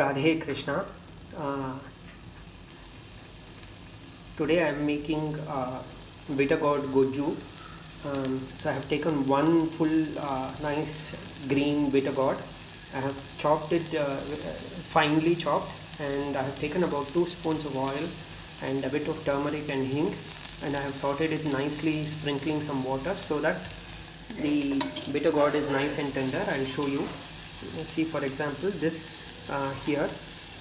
Radhe Krishna. Today I am making bitter gourd goju. So I have taken one full nice green bitter gourd. I have chopped it finely chopped, and I have taken about 2 spoons of oil and a bit of turmeric and hing, and I have sauteed it nicely, sprinkling some water so that the bitter gourd is nice and tender. I'll show you. See, for example, this here,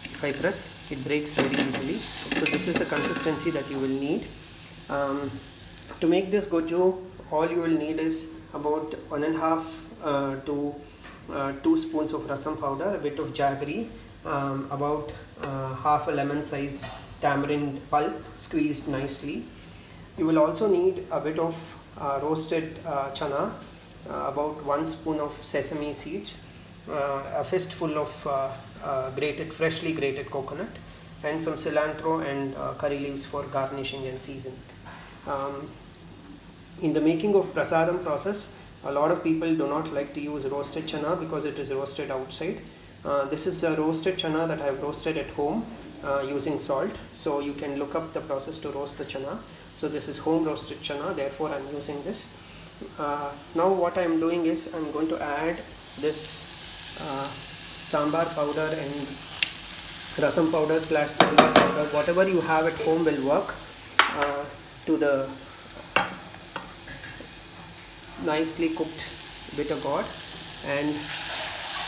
if I press, it breaks very easily. So this is the consistency that you will need. To make this goju, all you will need is about 1.5 to 2 spoons of rasam powder, a bit of jaggery, about half a lemon size tamarind pulp squeezed nicely. You will also need a bit of roasted chana, about 1 spoon of sesame seeds, a fistful of freshly grated coconut, and some cilantro and curry leaves for garnishing and seasoning. In the making of prasadam process, a lot of people do not like to use roasted chana because it is roasted outside. This is a roasted chana that I have roasted at home using salt. So you can look up the process to roast the chana. So this is home roasted chana, therefore I am using this. Now what I am doing is I am going to add this sambar powder and rasam powder / sambar powder, whatever you have at home will work, to the nicely cooked bitter gourd and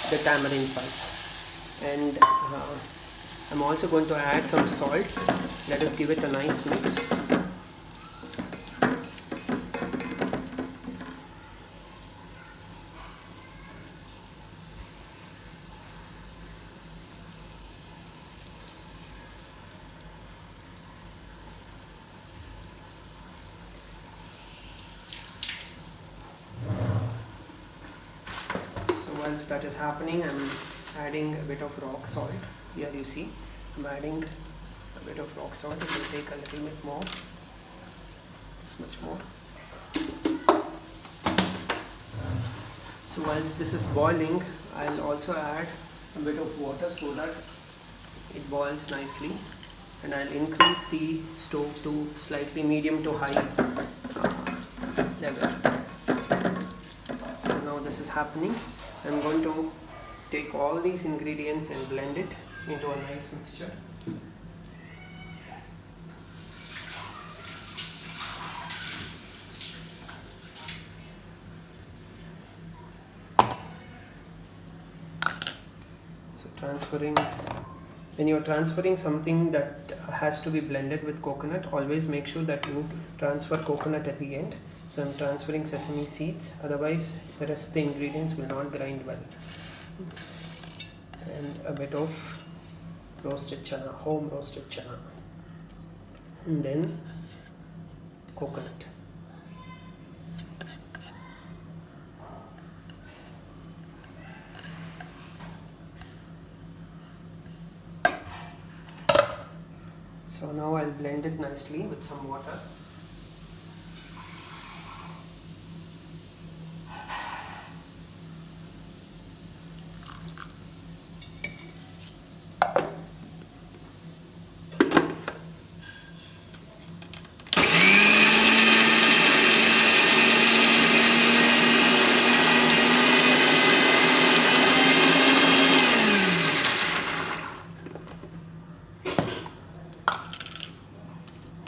the tamarind pulp. And I'm also going to add some salt. Let us give it a nice mix. Once that is happening, I'm adding a bit of rock salt. Here you see, I'm adding a bit of rock salt. It will take a little bit more, this much more. So once this is boiling, I'll also add a bit of water so that it boils nicely, and I'll increase the stove to slightly medium to high level. So now this is happening. I'm going to take all these ingredients and blend it into a nice mixture. So when you are transferring something that has to be blended with coconut, always make sure that you transfer coconut at the end. So I'm transferring sesame seeds, otherwise the rest of the ingredients will not grind well. And a bit of roasted chana, home roasted chana, and then coconut. So now I'll blend it nicely with some water.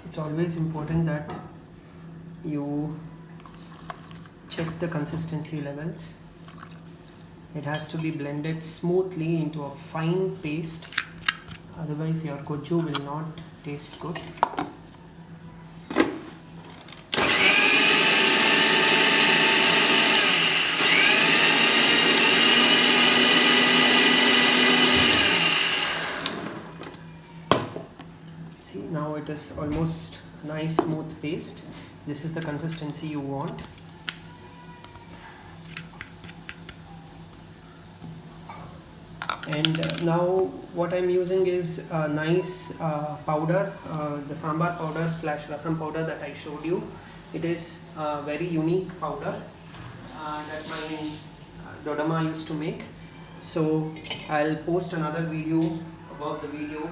It's always important that you check the consistency levels. It has to be blended smoothly into a fine paste, otherwise your goju will not taste good. See, now it is almost a nice smooth paste. This is the consistency you want. And now what I'm using is a nice powder, the sambar powder / rasam powder that I showed you. It is a very unique powder that my Dodama used to make. So I'll post another video about the video,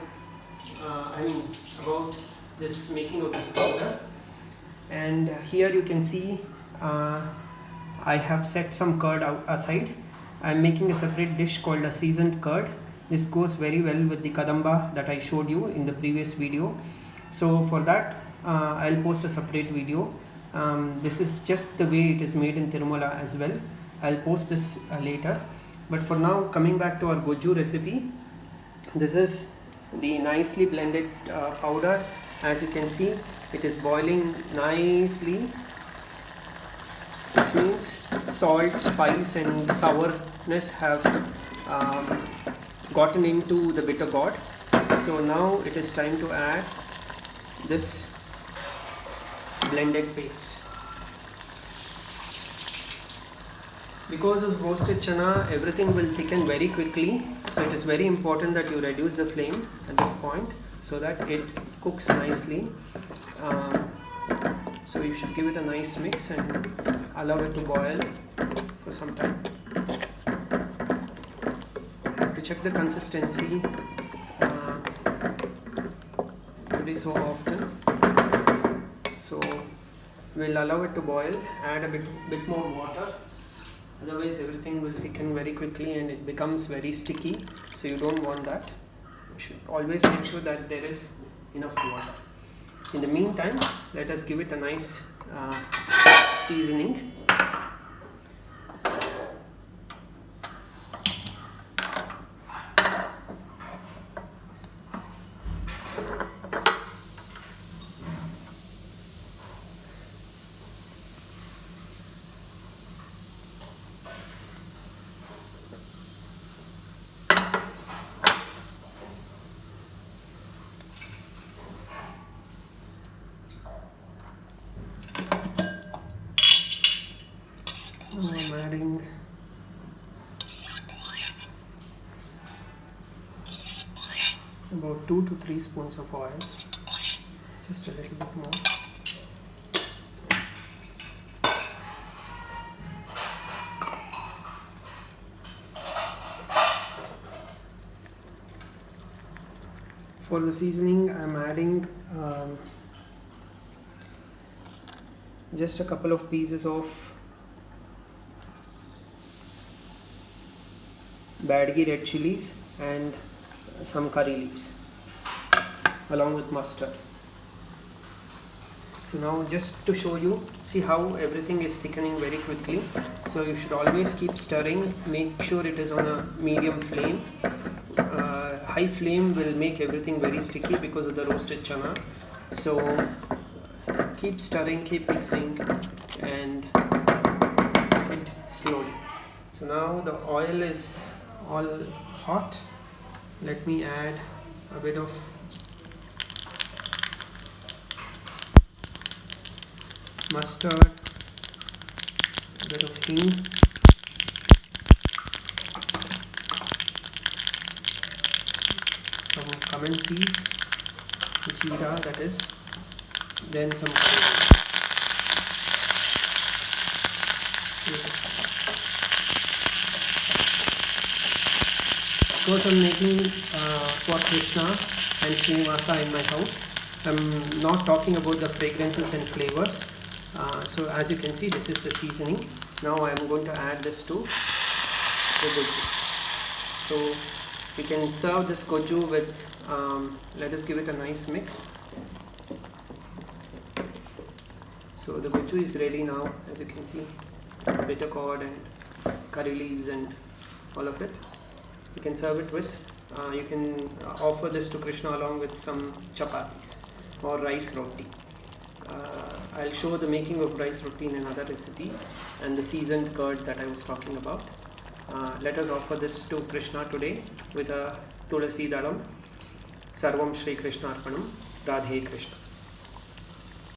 about this making of this powder. And here you can see I have set some curd aside. I'm making a separate dish called a seasoned curd. This goes very well with the kadamba that I showed you in the previous video. So for that I'll post a separate video. This is just the way it is made in Tirumala as well. I'll post this later. But for now, coming back to our goju recipe, this is the nicely blended powder. As you can see, it is boiling nicely. This means salt, spice and sourness have gotten into the bitter gourd. So now it is time to add this blended paste. Because of roasted chana, everything will thicken very quickly, so it is very important that you reduce the flame at this point so that it cooks nicely. So you should give it a nice mix and allow it to boil for some time. To check the consistency every so often. So we'll allow it to boil, add a bit more water. Otherwise everything will thicken very quickly and it becomes very sticky, so you don't want that. You should always make sure that there is enough water. In the meantime, let us give it a nice seasoning. I'm adding about 2 to 3 spoons of oil, just a little bit more. For the seasoning, I'm adding just a couple of pieces of Badgi red chilies and some curry leaves along with mustard. So now just to show you, see how everything is thickening very quickly. So you should always keep stirring, make sure it is on a medium flame. High flame will make everything very sticky because of the roasted chana. So keep stirring, keep mixing and cook it slowly. So now the oil is all hot. Let me add a bit of mustard, a bit of hing, some cumin seeds, jeera that is, then some Of course, I'm making for Krishna and Srinivasa in my house. I'm not talking about the fragrances and flavors. So as you can see, this is the seasoning. Now I am going to add this to the goju. So you can serve this goju with, let us give it a nice mix. So the goju is ready now, as you can see, bitter gourd and curry leaves and all of it. You can serve it with, you can offer this to Krishna along with some chapatis or rice roti. I'll show the making of rice roti in another recipe and the seasoned curd that I was talking about. Let us offer this to Krishna today with a tulasi dalam. Sarvam Shri Krishna Arpanam. Radhe Krishna.